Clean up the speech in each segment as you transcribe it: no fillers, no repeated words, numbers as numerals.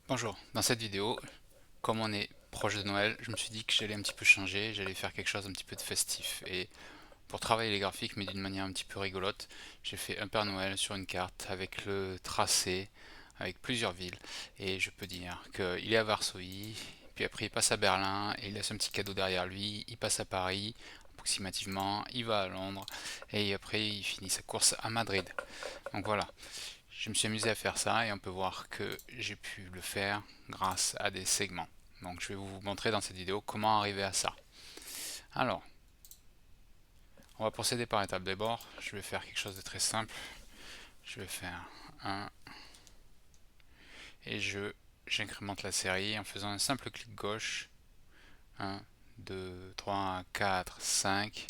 Bonjour, dans cette vidéo, comme on est proche de Noël, je me suis dit que j'allais un petit peu changer, j'allais faire quelque chose un petit peu de festif. Et pour travailler les graphiques, mais d'une manière un petit peu rigolote, j'ai fait un Père Noël sur une carte avec le tracé, avec plusieurs villes. Et je peux dire qu'il est à Varsovie, puis après il passe à Berlin, et il laisse un petit cadeau derrière lui, il passe à Paris, approximativement, il va à Londres, et après il finit sa course à Madrid. Donc voilà, je me suis amusé à faire ça et on peut voir que j'ai pu le faire grâce à des segments. Donc je vais vous montrer dans cette vidéo comment arriver à ça. Alors, on va procéder par étapes. D'abord, je vais faire quelque chose de très simple. Je vais faire un et j'incrémente la série en faisant un simple clic gauche. 1, 2, 3, 4, 5.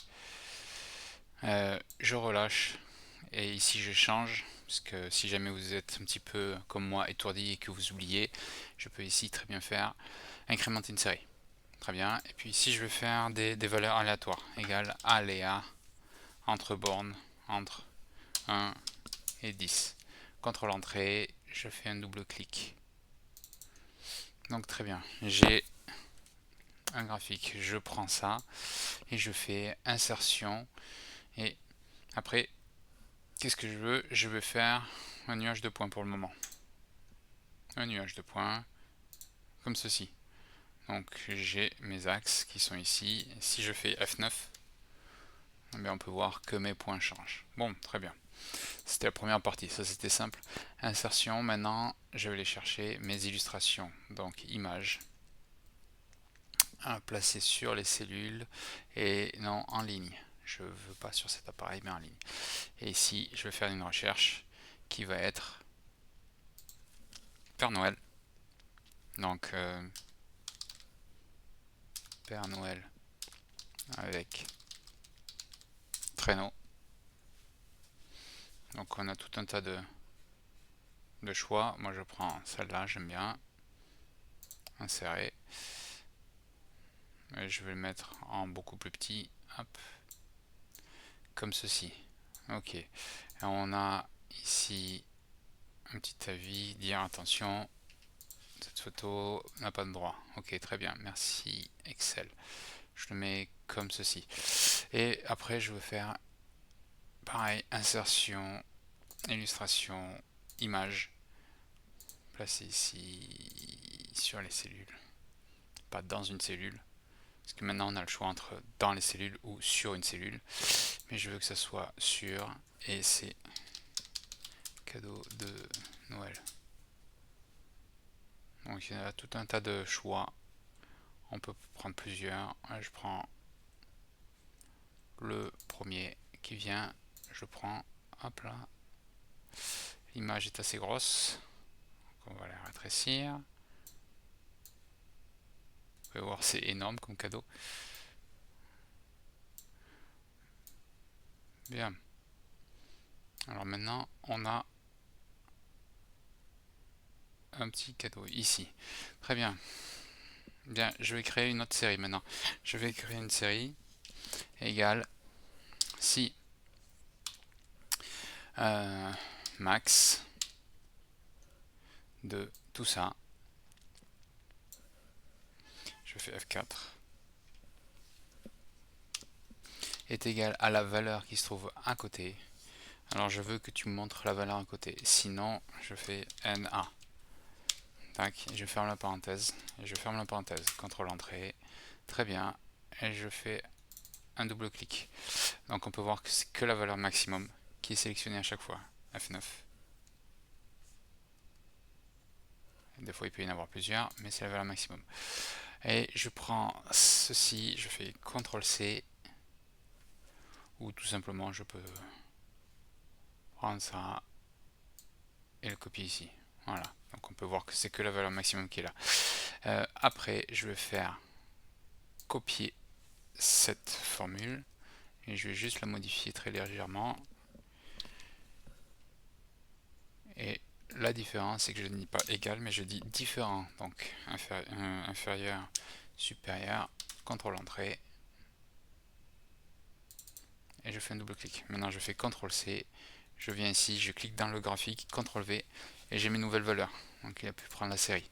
Je relâche et ici je change. Parce que si jamais vous êtes un petit peu comme moi étourdi et que vous oubliez, je peux ici très bien faire incrémenter une série. Très bien. Et puis ici, je vais faire des valeurs aléatoires, égale aléa entre bornes, entre 1 et 10. Contrôle entrée, je fais un double clic. Donc très bien, j'ai un graphique, je prends ça et je fais insertion. Et après, qu'est-ce que je veux? Je veux faire un nuage de points pour le moment. Un nuage de points, comme ceci. Donc j'ai mes axes qui sont ici. Si je fais F9, eh bien, on peut voir que mes points changent. Bon, très bien. C'était la première partie, ça c'était simple. Insertion, maintenant je vais aller chercher mes illustrations. Donc images, à placer sur les cellules et non en ligne. Je ne veux pas sur cet appareil mais en ligne. Et ici je vais faire une recherche qui va être Père Noël. Donc Père Noël avec traîneau. Donc on a tout un tas de choix. Moi je prends celle-là, j'aime bien. Insérer. Et je vais le mettre en beaucoup plus petit. Hop. Comme ceci. Ok. Et on a ici un petit avis, dire attention, cette photo n'a pas de droit. Ok, très bien, merci Excel. Je le mets comme ceci. Et après, je veux faire pareil, insertion, illustration, image, placer ici sur les cellules, pas dans une cellule. Parce que maintenant on a le choix entre dans les cellules ou sur une cellule. Mais je veux que ça soit sur, et c'est cadeau de Noël. Donc il y a tout un tas de choix. On peut prendre plusieurs. Je prends le premier qui vient. Je prends, hop là. L'image est assez grosse. Donc on va la rétrécir. Vous pouvez voir, c'est énorme comme cadeau. Bien. Alors maintenant, on a un petit cadeau ici. Très bien. Bien, je vais créer une autre série maintenant. Je vais créer une série égale si euh, max de tout ça. Je fais F4 est égal à la valeur qui se trouve à côté. Alors je veux que tu me montres la valeur à côté. Sinon, je fais NA. Tac, je ferme la parenthèse. Et je ferme la parenthèse. Contrôle entrée. Très bien. Et je fais un double clic. Donc on peut voir que c'est que la valeur maximum qui est sélectionnée à chaque fois. F9. Des fois il peut y en avoir plusieurs, mais c'est la valeur maximum. Et je prends ceci, je fais CTRL C, ou tout simplement je peux prendre ça et le copier ici. Voilà, donc on peut voir que c'est que la valeur maximum qui est là. Après, je vais faire copier cette formule et je vais juste la modifier très légèrement. Et la différence, c'est que je ne dis pas égal, mais je dis différent. Donc inférieur, supérieur, contrôle entrée. Et je fais un double clic. Maintenant, je fais CTRL C. Je viens ici, je clique dans le graphique, CTRL V, et j'ai mes nouvelles valeurs. Donc il a pu prendre la série.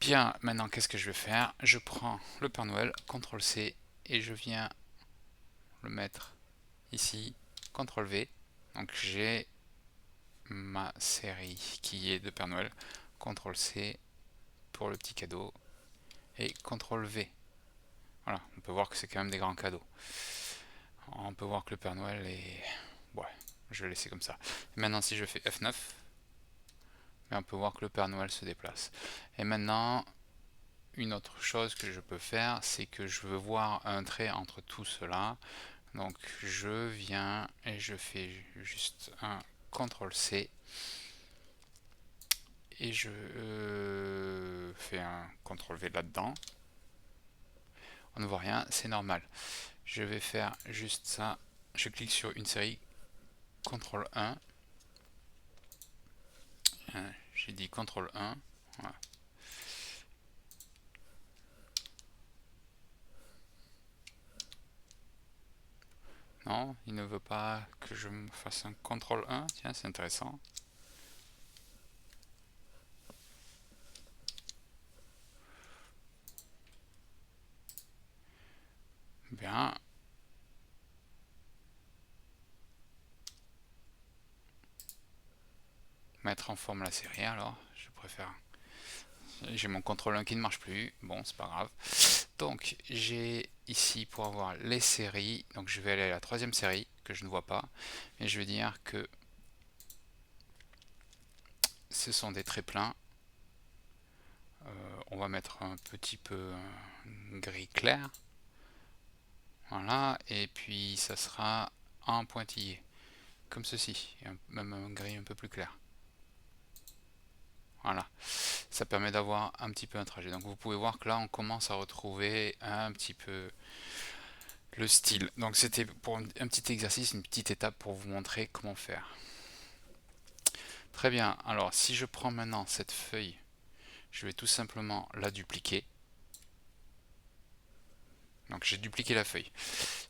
Bien, maintenant qu'est-ce que je vais faire? Je prends le Père Noël, CTRL C, et je viens le mettre ici, CTRL V. Donc j'ai ma série qui est de Père Noël, CTRL C pour le petit cadeau, et CTRL V. Voilà, on peut voir que c'est quand même des grands cadeaux. On peut voir que le Père Noël est... Ouais, je vais laisser comme ça. Et maintenant si je fais F9, on peut voir que le Père Noël se déplace. Et maintenant, une autre chose que je peux faire, c'est que je veux voir un trait entre tout cela. Donc je viens et je fais juste un CTRL C et je fais un CTRL V là-dedans. On ne voit rien, c'est normal. Je vais faire juste ça. Je clique sur une série, CTRL 1. J'ai dit CTRL 1. Voilà. Non, il ne veut pas que je me fasse un CTRL 1. Tiens, c'est intéressant. Bien. Mettre en forme la série, alors je préfère. J'ai mon CTRL 1 qui ne marche plus. Bon, c'est pas grave. Donc, j'ai ici pour avoir les séries. Donc, je vais aller à la troisième série que je ne vois pas. Et je vais dire que ce sont des traits pleins. On va mettre un petit peu gris clair. Voilà. Et puis, ça sera en pointillé. Comme ceci. Et même un gris un peu plus clair. Voilà. Ça permet d'avoir un petit peu un trajet. Donc, vous pouvez voir que là, on commence à retrouver un petit peu le style. Donc c'était pour un petit exercice, une petite étape pour vous montrer comment faire. Très bien, alors si je prends maintenant cette feuille, je vais tout simplement la dupliquer. Donc j'ai dupliqué la feuille.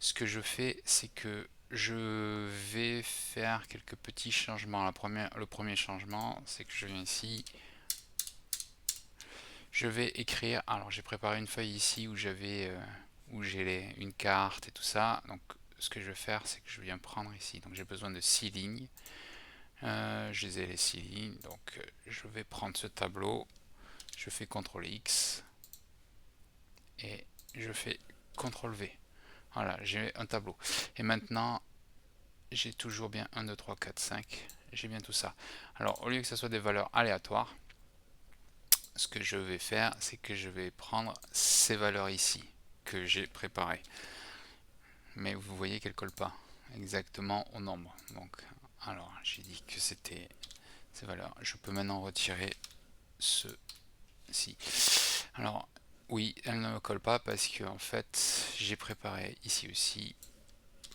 Ce que je fais, c'est que je vais faire quelques petits changements. Le premier changement, c'est que je viens ici. Je vais écrire, alors j'ai préparé une feuille ici où j'ai une carte et tout ça. Donc ce que je vais faire, c'est que je viens prendre ici. Donc j'ai besoin de 6 lignes. Je les ai les 6 lignes, donc je vais prendre ce tableau, je fais CTRL X et je fais CTRL V. Voilà, j'ai un tableau. Et maintenant, j'ai toujours bien 1, 2, 3, 4, 5, j'ai bien tout ça. Alors, au lieu que ce soit des valeurs aléatoires, ce que je vais faire, c'est que je vais prendre ces valeurs ici, que j'ai préparées. Mais vous voyez qu'elles ne collent pas exactement au nombre. Donc, alors, j'ai dit que c'était ces valeurs. Je peux maintenant retirer ceci. Alors, oui, elle ne me colle pas parce que en fait, j'ai préparé ici aussi.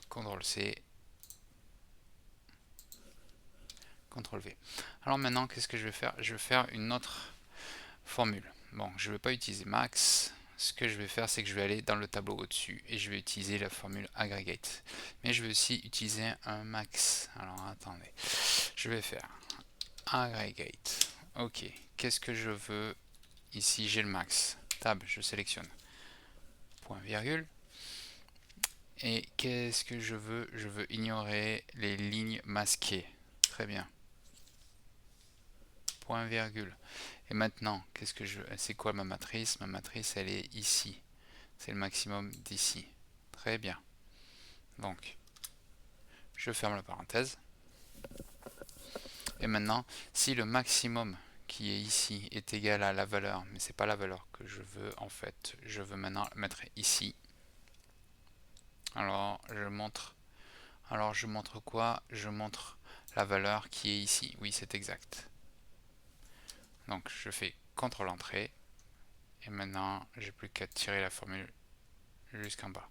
CTRL C, CTRL V. Alors maintenant, qu'est-ce que je vais faire? Je vais faire une autre formule. Bon, je ne vais pas utiliser max. Ce que je vais faire, c'est que je vais aller dans le tableau au-dessus et je vais utiliser la formule aggregate. Mais je vais aussi utiliser un max. Alors attendez, je vais faire aggregate. Ok, qu'est-ce que je veux? Ici, j'ai le max. Tab, je sélectionne. Point virgule. Et qu'est-ce que je veux? Je veux ignorer les lignes masquées. Très bien. Point virgule. Et maintenant, qu'est-ce que je... C'est quoi ma matrice? Ma matrice, elle est ici. C'est le maximum d'ici. Très bien. Donc, je ferme la parenthèse. Et maintenant, si le maximum qui est ici est égal à la valeur, mais c'est pas la valeur que je veux, en fait, je veux maintenant mettre ici. Alors, je montre quoi? Je montre la valeur qui est ici. Oui, c'est exact. Donc je fais CTRL entrée et maintenant j'ai plus qu'à tirer la formule jusqu'en bas.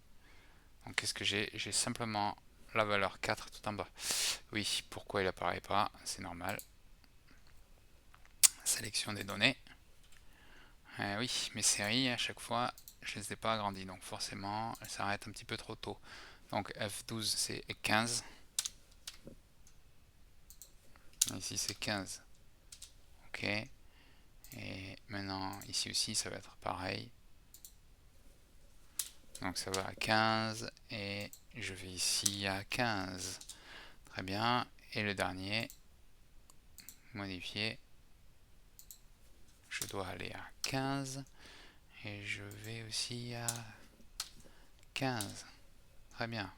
Donc qu'est-ce que j'ai? J'ai simplement la valeur 4 tout en bas. Oui, pourquoi il apparaît pas? C'est normal. Sélection des données. Oui, mes séries à chaque fois je les ai pas agrandies, donc forcément elles s'arrêtent un petit peu trop tôt. Donc F12 c'est 15. Ici c'est 15. Ok. maintenant ici aussi ça va être pareil. Donc ça va à 15 et je vais ici à 15. Très bien. Et le dernier, modifier. Je dois aller à 15 et je vais aussi à 15. Très bien.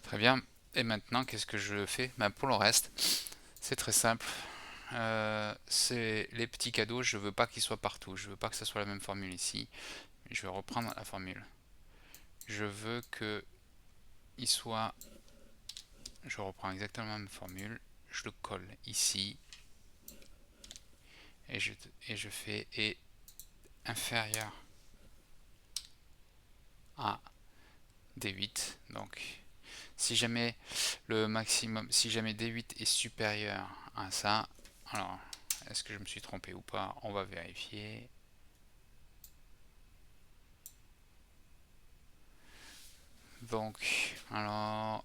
Très bien. Et maintenant, qu'est-ce que je fais? Ben, pour le reste, c'est très simple. C'est les petits cadeaux, je veux pas qu'ils soient partout. Je veux pas que ce soit la même formule ici. Je vais reprendre la formule. Je veux que il soit... Je reprends exactement la même formule. Je le colle ici. Et je fais et inférieur à D8. Donc, si jamais le maximum, si jamais D8 est supérieur à ça, alors, est-ce que je me suis trompé ou pas? On va vérifier. Donc, alors,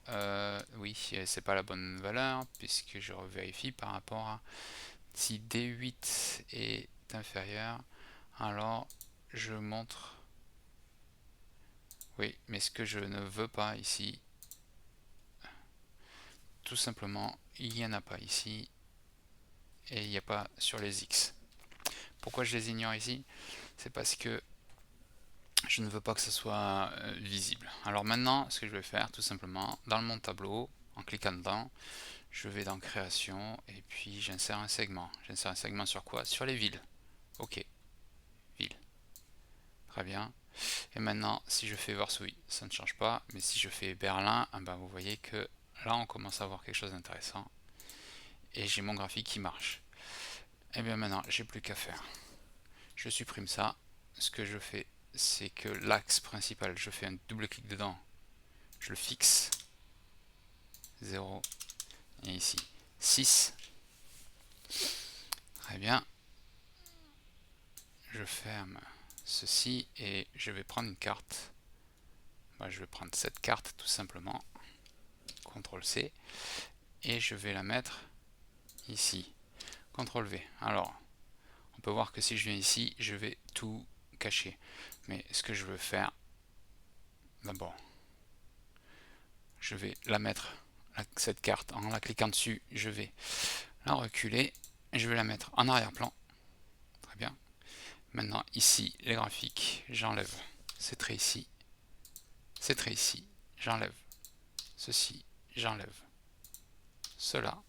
oui, c'est pas la bonne valeur, puisque je revérifie par rapport à si D8 est inférieur, alors je montre, oui, mais ce que je ne veux pas ici, tout simplement, il n'y en a pas ici, et il n'y a pas sur les X. Pourquoi je les ignore ici? C'est parce que je ne veux pas que ce soit visible. Alors maintenant, ce que je vais faire, tout simplement, dans mon tableau, en cliquant dedans, je vais dans création, et puis j'insère un segment. J'insère un segment sur quoi? Sur les villes. Ok, ville. Très bien. Et maintenant, si je fais Varsovie, ça ne change pas, mais si je fais Berlin, ben vous voyez que là, on commence à avoir quelque chose d'intéressant. Et j'ai mon graphique qui marche. Et bien maintenant, j'ai plus qu'à faire. Je supprime ça. Ce que je fais, c'est que l'axe principal, je fais un double clic dedans. Je le fixe. 0. Et ici, 6. Très bien. Je ferme ceci et je vais prendre une carte. Je vais prendre cette carte tout simplement. CTRL C. Et je vais la mettre ici. CTRL V. Alors, on peut voir que si je viens ici, je vais tout cacher. Mais ce que je veux faire, d'abord, je vais la mettre, cette carte, en la cliquant dessus, je vais la reculer. Et je vais la mettre en arrière-plan. Très bien. Maintenant, ici, les graphiques, j'enlève ces traits ici. Ces traits ici, j'enlève ceci, j'enlève cela.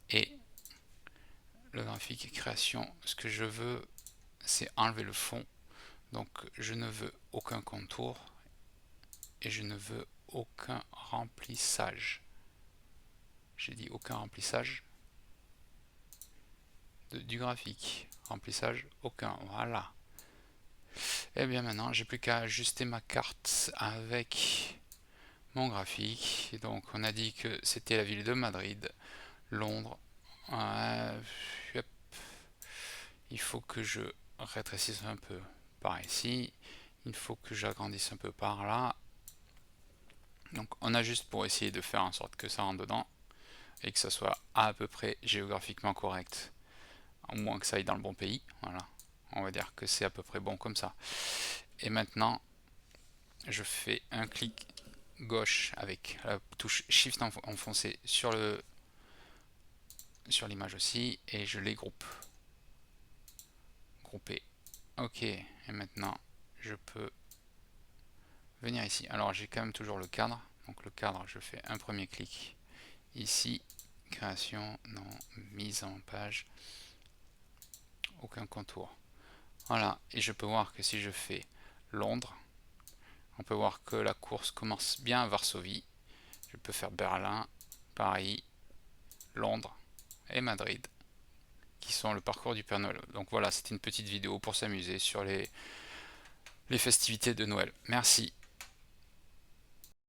Et le graphique création, ce que je veux, c'est enlever le fond. Donc je ne veux aucun contour et je ne veux aucun remplissage. J'ai dit aucun remplissage du graphique. Remplissage aucun. Voilà. Et bien maintenant, j'ai plus qu'à ajuster ma carte avec mon graphique. Et donc on a dit que c'était la ville de Madrid, Londres. Yep. Il faut que je rétrécisse un peu par ici. Il faut que j'agrandisse un peu par là. Donc on a juste pour essayer de faire en sorte que ça rentre dedans et que ça soit à peu près géographiquement correct, au moins que ça aille dans le bon pays. Voilà, on va dire que c'est à peu près bon comme ça. Et maintenant, je fais un clic gauche avec la touche Shift enfoncé sur l'image aussi et je les groupe. Grouper. Ok, et maintenant je peux venir ici. Alors j'ai quand même toujours le cadre. Donc le cadre, je fais un premier clic ici, création, non, mise en page, aucun contour. Voilà, et je peux voir que si je fais Londres, on peut voir que la course commence bien à Varsovie. Je peux faire Berlin, Paris, Londres et Madrid, qui sont le parcours du Père Noël. Donc voilà, c'était une petite vidéo pour s'amuser sur les festivités de Noël. Merci.